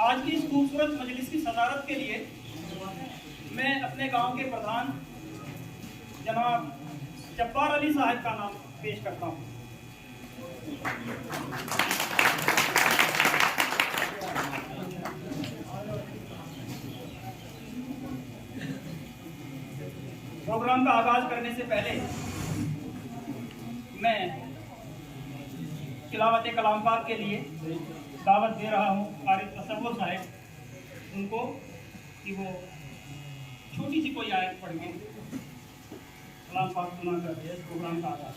आज की इस खूबसूरत मजलिस की सदारत के लिए मैं अपने गांव के प्रधान जनाब जब्बार अली साहब का नाम पेश करता हूं। प्रोग्राम का आगाज करने से पहले मैं तिलावत कलाम पाक के लिए दावत दे रहा हूँ आरिफ तसव्वुर साहब उनको कि वो छोटी सी कोई आयत पढ़ के कलाम पाक सुना कर इस प्रोग्राम का आगाज।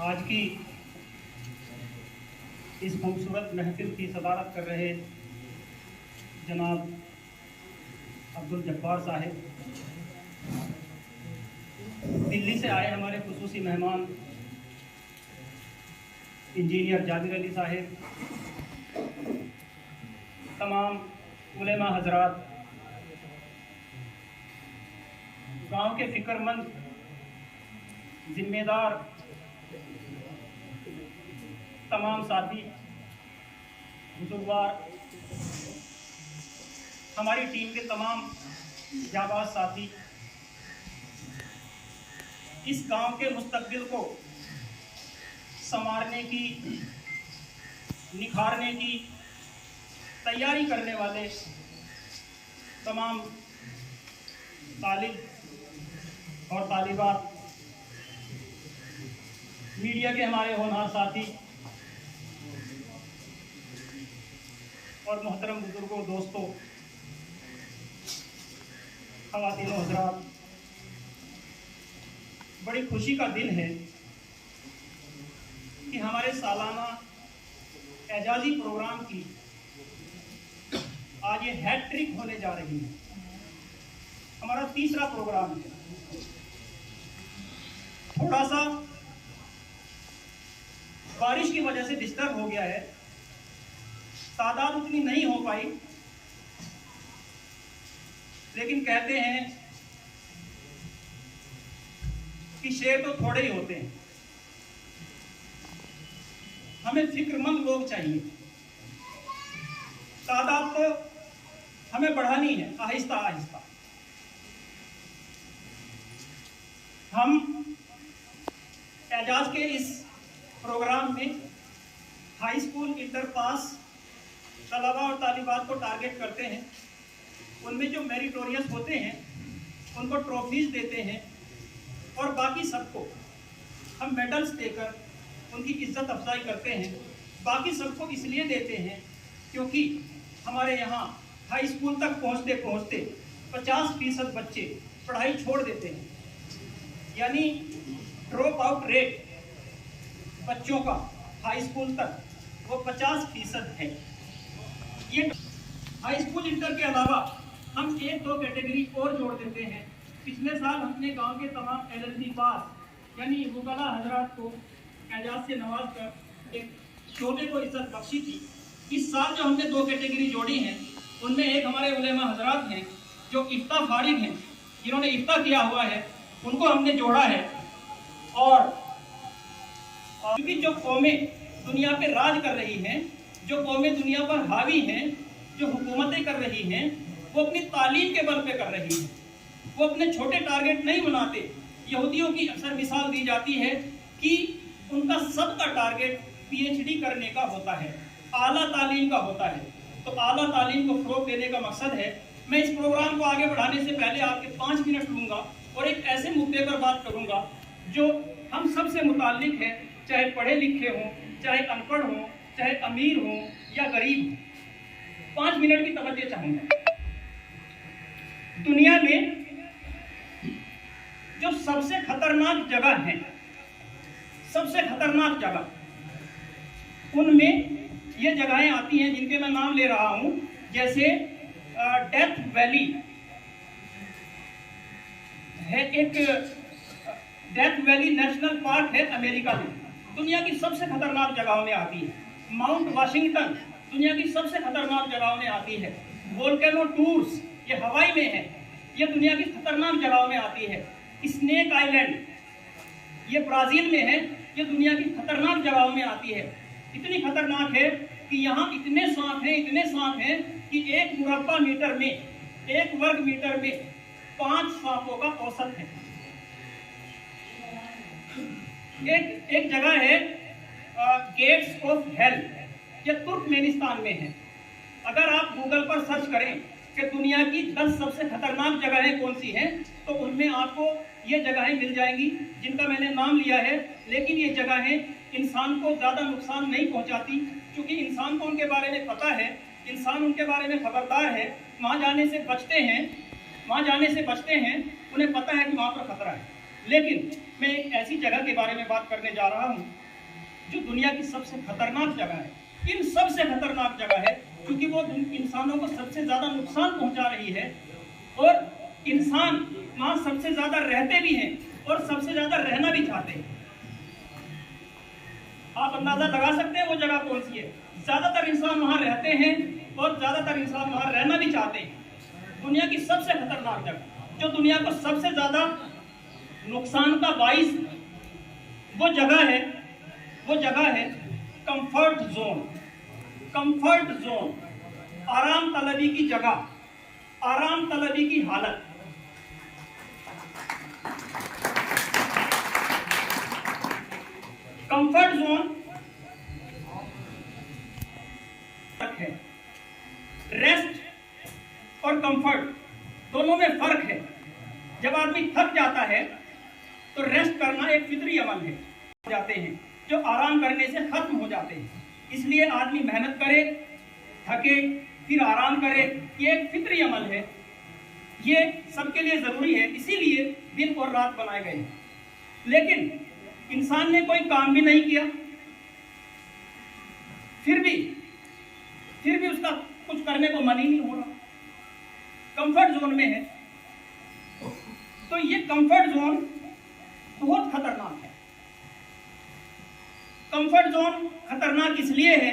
आज की इस खूबसूरत महफिल की सदारत कर रहे जनाब अब्दुल जब्बार साहब, दिल्ली से आए हमारे खुसूसी मेहमान इंजीनियर जाबिर अली साहब, तमाम उलेमा हजरात, गांव के फिक्रमंद जिम्मेदार तमाम साथी, बुजुर्गवार, हमारी टीम के तमाम जाबाज साथी, इस गांव के मुस्तकबिल को संवारने की, निखारने की तैयारी करने वाले तमाम तालिब और तालिबात, मीडिया के हमारे होनहार साथी और मोहतरम बुजुर्गों, दोस्तों, ख़वातीन और हज़रात, बड़ी खुशी का दिन है कि हमारे सालाना एजाज़ी प्रोग्राम की आज ये हैट्रिक होने जा रही है। हमारा तीसरा प्रोग्राम है। थोड़ा सा बारिश की वजह से डिस्टर्ब हो गया है, तादाद उतनी नहीं हो पाई, लेकिन कहते हैं कि शेर तो थोड़े ही होते हैं। हमें फिक्रमंद लोग चाहिए। तादाद तो हमें बढ़ानी है आहिस्ता आहिस्ता। हम एजाज के इस प्रोग्राम में हाई स्कूल इंटर पास तलबा और तालिबात को टारगेट करते हैं। उनमें जो मेरिटोरियस होते हैं उनको ट्रॉफीज देते हैं, और बाकी सबको हम मेडल्स देकर उनकी इज्जत अफजाई करते हैं। बाकी सबको इसलिए देते हैं क्योंकि हमारे यहाँ हाई स्कूल तक पहुँचते पहुँचते 50% बच्चे पढ़ाई छोड़ देते हैं, यानी ड्रॉप आउट रेट बच्चों का हाई स्कूल तक वो 50% है। ये हाई स्कूल इंटर के अलावा हम 1-2 कैटेगरी और जोड़ देते हैं। पिछले साल हमने गांव के तमाम LLB पास यानी वकला हजरात को एजाज से नवाज कर एक शोबे को इज्जत बख्शी थी। इस साल जो हमने 2 कैटेगरी जोड़ी हैं उनमें एक हमारे उलेमा हजरात हैं जो इफ्ता फारिग हैं, जिन्होंने इफ्ता किया हुआ है, उनको हमने जोड़ा है। और क्योंकि जो कौमें दुनिया पे राज कर रही हैं, जो कौमें दुनिया पर हावी हैं, जो हुकूमतें कर रही हैं, वो अपनी तालीम के बल पे कर रही हैं। वो अपने छोटे टारगेट नहीं बनाते। यहूदियों की अक्सर मिसाल दी जाती है कि उनका सबका टारगेट PhD करने का होता है, आला तालीम का होता है। तो आला तालीम को फ़रोग़ देने का मकसद है। मैं इस प्रोग्राम को आगे बढ़ाने से पहले आपके 5 मिनट लूँगा और एक ऐसे मुद्दे पर बात करूँगा जो हम सब से मुताल्लिक है, चाहे पढ़े लिखे हों, चाहे अनपढ़ हों, चाहे अमीर हों या गरीब हों। 5 मिनट की तवज्जो चाहूँगा। दुनिया में जो सबसे खतरनाक जगह है, सबसे खतरनाक जगह, उनमें ये जगहें आती हैं जिनके मैं नाम ले रहा हूं, जैसे डेथ वैली है, एक डेथ वैली नेशनल पार्क है अमेरिका में, दुनिया की सबसे खतरनाक जगहों में आती है। माउंट वाशिंगटन दुनिया की सबसे खतरनाक जगहों में आती है। वोल्केनो टूर्स ये हवाई में है, ये दुनिया की खतरनाक जगहों में आती है। स्नेक आइलैंड ये ब्राजील में है, ये दुनिया की खतरनाक जगहों में आती है। इतनी खतरनाक है कि यहाँ इतने सांप हैं, इतने सांप हैं कि 1 मुरब्बा मीटर में, 1 वर्ग मीटर में 5 सांपों का औसत है। एक जगह है गेट्स ऑफ हेल, ये तुर्कमेनिस्तान में है। अगर आप गूगल पर सर्च करें कि दुनिया की 10 सबसे खतरनाक जगहें कौन सी हैं, तो उनमें आपको ये जगहें मिल जाएंगी जिनका मैंने नाम लिया है। लेकिन ये जगहें इंसान को ज़्यादा नुकसान नहीं पहुंचाती, क्योंकि इंसान को उनके बारे में पता है, इंसान उनके बारे में खबरदार है, वहाँ जाने से बचते हैं, वहाँ जाने से बचते हैं, उन्हें पता है कि वहाँ पर खतरा है। लेकिन मैं एक ऐसी जगह के बारे में बात करने जा रहा हूँ जो दुनिया की सबसे खतरनाक जगह है। इन सबसे खतरनाक जगह है क्योंकि वो इंसानों को सबसे ज़्यादा नुकसान पहुँचा रही है, और इंसान वहाँ सबसे ज़्यादा रहते भी हैं और सबसे ज़्यादा रहना भी चाहते हैं। आप अंदाजा लगा सकते हैं वो जगह कौन सी है। ज़्यादातर इंसान वहाँ रहते हैं और ज़्यादातर इंसान वहाँ रहना भी चाहते हैं। दुनिया की सबसे खतरनाक जगह जो दुनिया को सबसे ज़्यादा नुकसान का बाइस वो जगह है कंफर्ट जोन। कंफर्ट जोन, आराम तलबी की जगह, आराम तलबी की हालत। कंफर्ट जोन है। रेस्ट और कंफर्ट दोनों में फर्क है। जब आदमी थक जाता है तो रेस्ट करना एक फितरी अमल है, जाते हैं जो आराम करने से खत्म हो जाते हैं। इसलिए आदमी मेहनत करे, थके, फिर आराम करे, ये एक फितरी अमल है, ये सबके लिए जरूरी है। इसीलिए दिन और रात बनाए गए हैं। लेकिन इंसान ने कोई काम भी नहीं किया, फिर भी उसका कुछ करने को मन ही नहीं हो रहा, कंफर्ट जोन में है। तो ये कंफर्ट जोन बहुत खतरनाक है। कंफर्ट जोन खतरनाक इसलिए है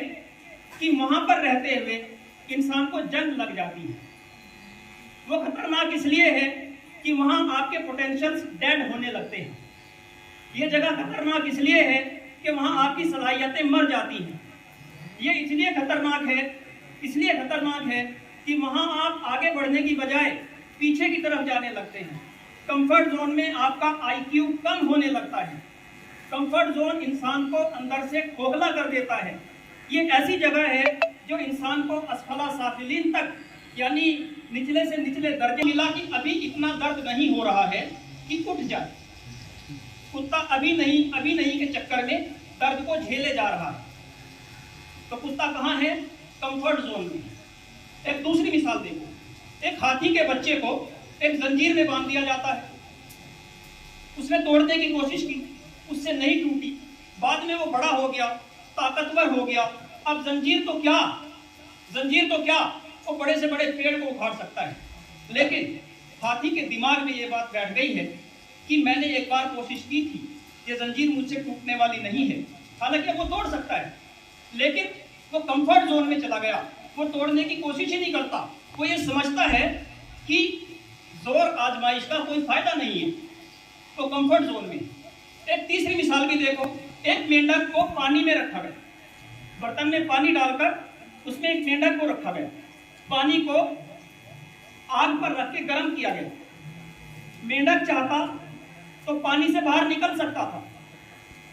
कि वहां पर रहते हुए इंसान को जंग लग जाती है। वो खतरनाक इसलिए है कि वहां आपके पोटेंशियल्स डेड होने लगते हैं। ये जगह खतरनाक इसलिए है कि वहां आपकी सलाहियतें मर जाती हैं। ये इसलिए खतरनाक है कि वहां आप आगे बढ़ने की बजाय पीछे की तरफ जाने लगते हैं। कंफर्ट जोन में आपका IQ कम होने लगता है। कंफर्ट जोन इंसान को अंदर से खोखला कर देता है। ये ऐसी जगह है जो इंसान को असफला साफिलीन तक यानी निचले से निचले दर्जे मिला कि अभी इतना दर्द नहीं हो रहा है कि उठ जाए। कुत्ता अभी नहीं के चक्कर में दर्द को झेले जा रहा है। तो कुत्ता कहाँ है? कंफर्ट जोन में। एक दूसरी मिसाल देखो, एक हाथी के बच्चे को एक जंजीर में बांध दिया जाता है। उसने तोड़ने की कोशिश की, उससे नहीं टूटी। बाद में वो बड़ा हो गया, ताकतवर हो गया। अब जंजीर तो क्या, वो बड़े से बड़े पेड़ को उखाड़ सकता है। लेकिन हाथी के दिमाग में ये बात बैठ गई है कि मैंने एक बार कोशिश की थी, ये जंजीर मुझसे टूटने वाली नहीं है। हालांकि वो तोड़ सकता है, लेकिन वो कंफर्ट जोन में चला गया। वो तोड़ने की कोशिश ही नहीं करता। वो ये समझता है कि जोर आजमाइश का कोई फायदा नहीं है। तो कंफर्ट जोन में। एक तीसरी मिसाल भी देखो, एक मेंढक को पानी में रखा गया, बर्तन में पानी डालकर उसमें एक मेंढक को रखा गया। पानी को आग पर रख के गर्म किया गया। मेंढक चाहता तो पानी से बाहर निकल सकता था,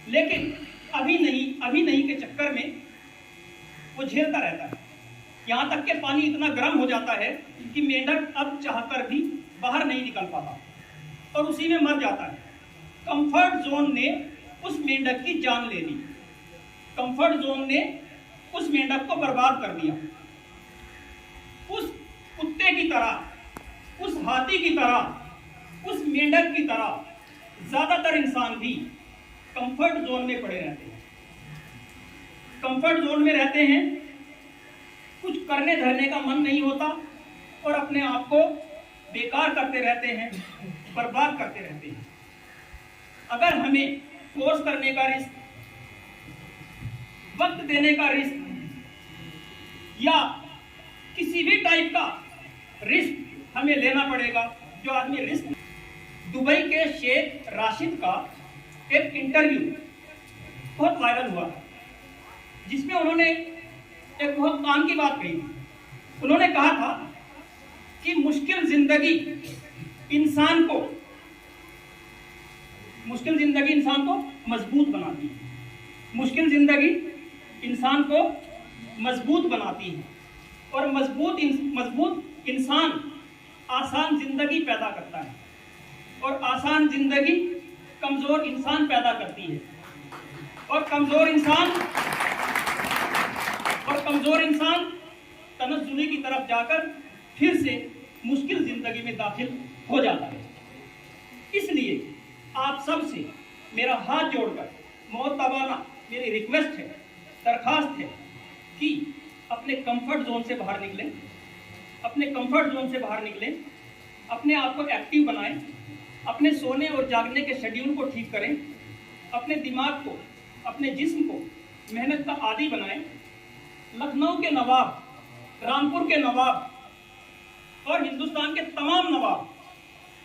लेकिन अभी नहीं के चक्कर में वो झेलता रहता है। यहाँ तक कि पानी इतना गर्म हो जाता है कि मेंढक अब चाहकर भी बाहर नहीं निकल पाता और उसी में मर जाता है। कंफर्ट जोन ने उस मेंढक की जान ले ली। कंफर्ट जोन ने उस मेंढक को बर्बाद कर दिया। उस कुत्ते की तरह, उस हाथी की तरह, उस मेंढक की तरह ज्यादातर इंसान भी कंफर्ट जोन में पड़े रहते हैं। कंफर्ट जोन में रहते हैं, कुछ करने धरने का मन नहीं होता और अपने आप को बेकार करते रहते हैं, बर्बाद करते रहते हैं। अगर हमें कोर्स करने का रिस्क, वक्त देने का रिस्क या किसी भी टाइप का रिस्क हमें लेना पड़ेगा, जो आदमी रिस्क। दुबई के शेख राशिद का एक इंटरव्यू बहुत वायरल हुआ, जिसमें उन्होंने एक बहुत काम की बात कही। उन्होंने कहा था कि मुश्किल जिंदगी इंसान को मजबूत बनाती है। मुश्किल जिंदगी इंसान को मजबूत बनाती है और मजबूत इंसान आसान जिंदगी पैदा करता है और आसान जिंदगी कमजोर इंसान पैदा करती है और कमजोर इंसान तनज़्ज़ुली की तरफ जाकर फिर से मुश्किल जिंदगी में दाखिल हो जाता है। इसलिए आप सबसे मेरा हाथ जोड़कर मोहतबाना मेरी रिक्वेस्ट है, दरखास्त है कि अपने कंफर्ट जोन से बाहर निकलें, अपने आप को एक्टिव बनाएं, अपने सोने और जागने के शेड्यूल को ठीक करें, अपने दिमाग को, अपने जिस्म को मेहनत का आदी बनाएं। लखनऊ के नवाब, रामपुर के नवाब और हिंदुस्तान के तमाम नवाब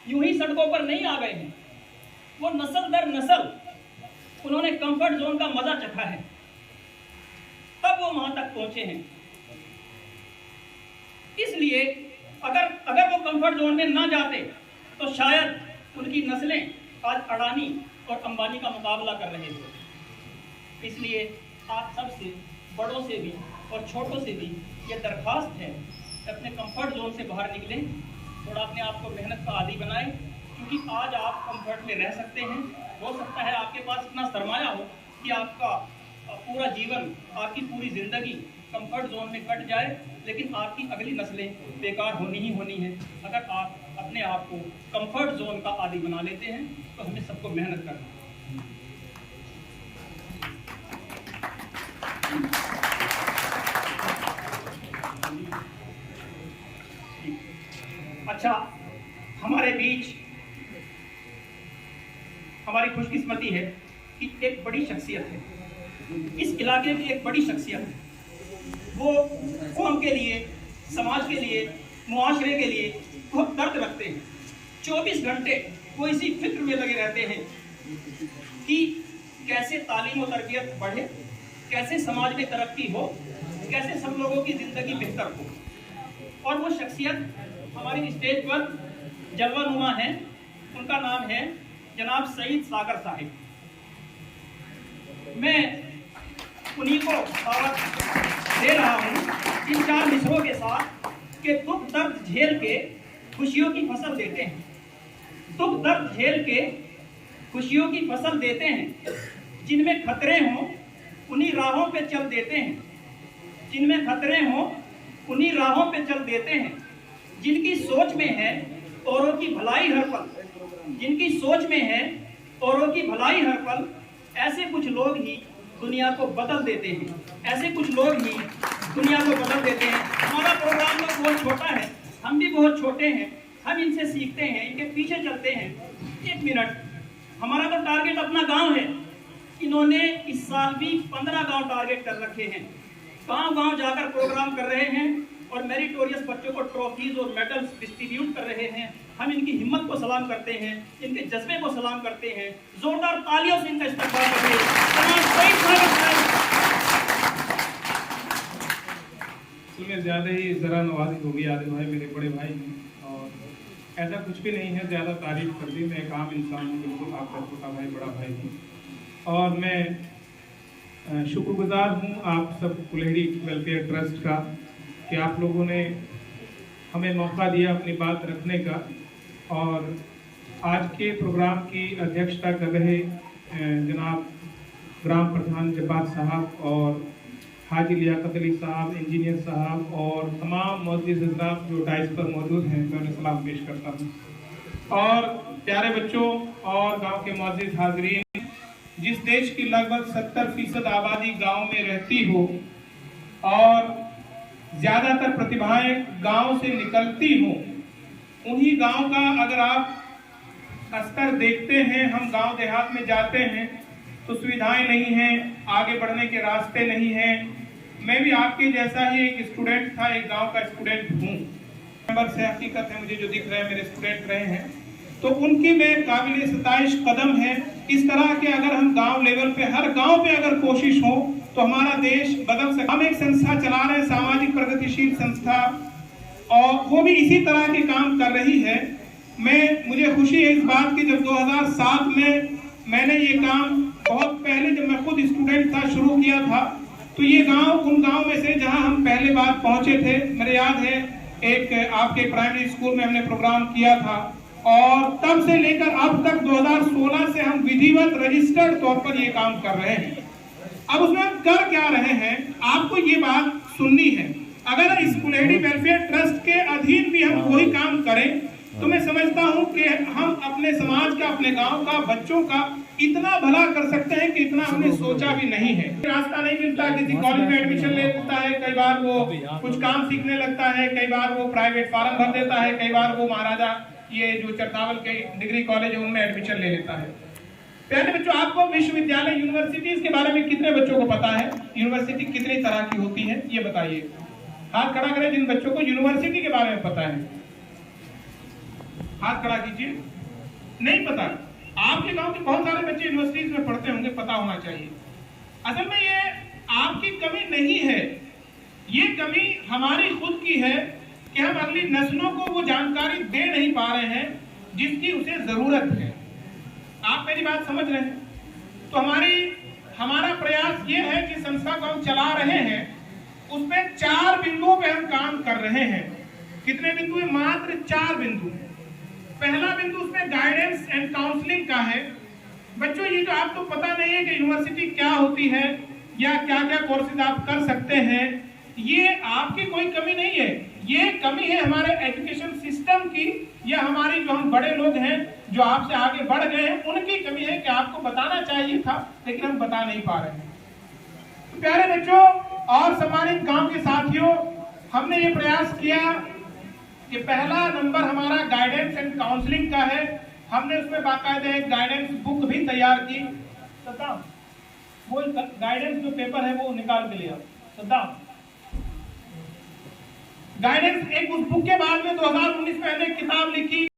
यूं ही सड़कों पर नहीं आ गए हैं। वो नस्ल दर नस्ल उन्होंने कंफर्ट जोन का मजा चखा है, तब वो वहां तक पहुंचे हैं। इसलिए अगर वो कंफर्ट जोन में ना जाते तो शायद उनकी नस्लें आज अडानी और अंबानी का मुकाबला कर रहे थे। इसलिए आप सबसे, बड़ों से भी और छोटों से भी ये दरखास्त है कि अपने कंफर्ट जोन से बाहर निकलें, थोड़ा अपने आप को मेहनत का आदी बनाएं, क्योंकि आज आप कंफर्ट में रह सकते हैं। हो सकता है आपके पास इतना सरमाया हो कि आपका पूरा जीवन, आपकी पूरी जिंदगी कंफर्ट जोन में कट जाए, लेकिन आपकी अगली नस्लें बेकार होनी ही होनी है। अगर आप अपने आप को कंफर्ट जोन का आदी बना लेते हैं तो हमें सबको मेहनत करना है। अच्छा, हमारे बीच हमारी खुशकिस्मती है कि एक बड़ी शख्सियत है, इस इलाके की एक बड़ी शख्सियत है। वो कौम के लिए, समाज के लिए, मुआशरे के लिए बहुत दर्द रखते हैं। 24 घंटे वो इसी फिक्र में लगे रहते हैं कि कैसे तालीम और तरबियत बढ़े, कैसे समाज में तरक्की हो, कैसे सब लोगों की जिंदगी बेहतर हो। और वो शख्सियत हमारी स्टेज पर जलवानुमा है। उनका नाम है जनाब सईद सागर साहिब। मैं उन्हीं को दावत दे रहा हूँ इन 4 मिसरों के साथ के दुख दर्द झेल के खुशियों की फसल देते हैं। दुख दर्द झेल के खुशियों की फसल देते हैं। जिनमें खतरे हों उन्हीं राहों पे चल देते हैं। जिनमें खतरे हों उन्हीं राहों पे चल देते हैं। जिनकी सोच में है औरों की भलाई हर पल, जिनकी सोच में है औरों की भलाई हर पल, ऐसे कुछ लोग ही दुनिया को बदल देते हैं। ऐसे कुछ लोग ही दुनिया को बदल देते हैं। हमारा प्रोग्राम तो बहुत छोटा है, हम भी बहुत छोटे हैं, हम इनसे सीखते हैं, इनके पीछे चलते हैं। एक मिनट, हमारा तो टारगेट अपना गांव है। इन्होंने इस साल भी 15 गांव टारगेट कर रखे हैं। गांव-गांव जाकर प्रोग्राम कर रहे हैं और मेरिटोरियस बच्चों को ट्रॉफीज और मेडल्स डिस्ट्रीब्यूट कर रहे हैं। हम इनकी हिम्मत को सलाम करते हैं, इनके जज्बे को सलाम करते हैं। जोरदार तालियों से इनका इस्तकबाल करते हैं। ज़्यादा ही ज़रा नवाजी हो गई आदिल भाई, मेरे बड़े भाई हैं, और ऐसा कुछ भी नहीं है, ज़्यादा तारीफ कर दी। मैं एक आम इंसान हूँ, बिल्कुल आपका छोटा भाई बड़ा भाई हूँ, और मैं शुक्रगुजार हूँ आप सब कुल्हेड़ी वेलफेयर ट्रस्ट का कि आप लोगों ने हमें मौका दिया अपनी बात रखने का। और आज के प्रोग्राम की अध्यक्षता कर रहे जनाब ग्राम प्रधान जब्बार साहब और हाजी लियाकत अली साहब, इंजीनियर साहब और तमाम मोअज़्ज़िज़ हज़रात जो डाइस पर मौजूद हैं, मैं उन्हें सलाम पेश करता हूँ। और प्यारे बच्चों और गांव के मोअज़्ज़िज़ हाज़रीन, जिस देश की लगभग 70% आबादी गांव में रहती हो और ज़्यादातर प्रतिभाएं गांव से निकलती हो, उन्हीं गांव का अगर आप स्तर देखते हैं, हम गांव देहात में जाते हैं तो सुविधाएं नहीं हैं, आगे बढ़ने के रास्ते नहीं हैं। मैं भी आपके जैसा ही एक स्टूडेंट था, एक गांव का स्टूडेंट हूँ। नंबर से हकीकत है, मुझे जो दिख रहे हैं मेरे स्टूडेंट रहे हैं, तो उनकी में काबिल सताइश कदम है। इस तरह के अगर हम गांव लेवल पे, हर गांव पे अगर कोशिश हो तो हमारा देश बदल सकता। हम एक संस्था चला रहे हैं, सामाजिक प्रगतिशील संस्था, और वो भी इसी तरह के काम कर रही है। मुझे खुशी है इस बात की, जब 2007 में मैंने ये काम बहुत पहले, जब मैं खुद स्टूडेंट था, शुरू किया था, तो ये गांव उन गांव में से जहां हम पहले बार पहुंचे थे। मेरे याद है एक आपके प्राइमरी स्कूल में हमने प्रोग्राम किया था, और तब से लेकर अब तक 2016 से हम विधिवत रजिस्टर्ड तौर पर ये काम कर रहे हैं। अब उसमें हम कर क्या रहे हैं, आपको ये बात सुननी है। अगर इस कुल्हेड़ी वेलफेयर ट्रस्ट के अधीन भी हम वही काम करें तो मैं समझता हूं कि हम अपने समाज का, अपने गांव का, बच्चों का इतना भला कर सकते हैं कि इतना हमने सोचा भी नहीं है। रास्ता नहीं मिलता, किसी कॉलेज में एडमिशन ले लेता है, कई बार वो कुछ काम सीखने लगता है, कई बार वो प्राइवेट फार्म भर देता है, कई बार वो महाराजा ये जो चरतावल के डिग्री कॉलेज है उनमें एडमिशन ले लेता है। प्यारे बच्चों, आपको विश्वविद्यालय यूनिवर्सिटीज के बारे में कितने बच्चों को पता है? यूनिवर्सिटी कितनी तरह की होती है ये बताइए। हाथ खड़ा करें जिन बच्चों को यूनिवर्सिटी के बारे में पता है, हाथ खड़ा कीजिए। नहीं पता? आपके गांव के बहुत सारे बच्चे यूनिवर्सिटीज में पढ़ते होंगे, पता होना चाहिए। असल में ये आपकी कमी नहीं है, ये कमी हमारी खुद की है कि हम अगली नस्लों को वो जानकारी दे नहीं पा रहे हैं जिसकी उसे जरूरत है। आप मेरी बात समझ रहे हैं? तो हमारा प्रयास ये है कि संस्था को हम चला रहे हैं, उसमें 4 बिंदुओं पे हम काम कर रहे हैं। कितने बिंदु है? मात्र 4 बिंदु। पहला बिंदु उसमें गाइडेंस एंड काउंसलिंग का है। बच्चों, ये तो आपको पता नहीं है कि यूनिवर्सिटी क्या होती है या क्या क्या कोर्सेज आप कर सकते हैं, ये आपकी कोई कमी नहीं है, ये कमी है हमारे एजुकेशन सिस्टम की, या हमारी जो हम बड़े लोग हैं जो आपसे आगे बढ़ गए हैं उनकी कमी है कि आपको बताना चाहिए था लेकिन हम बता नहीं पा रहे हैं। तो प्यारे बच्चों और सम्मानित गांव के साथियों, हमने ये प्रयास किया कि पहला नंबर हमारा गाइडेंस एंड काउंसलिंग का है। हमने उसमें बाकायदा एक गाइडेंस बुक भी तैयार की। सद्दाम, वो गाइडेंस जो पेपर है वो निकाल के लिया। सद्दाम, गाइडेंस एक उस बुक के बाद में 2019 में हमने किताब लिखी।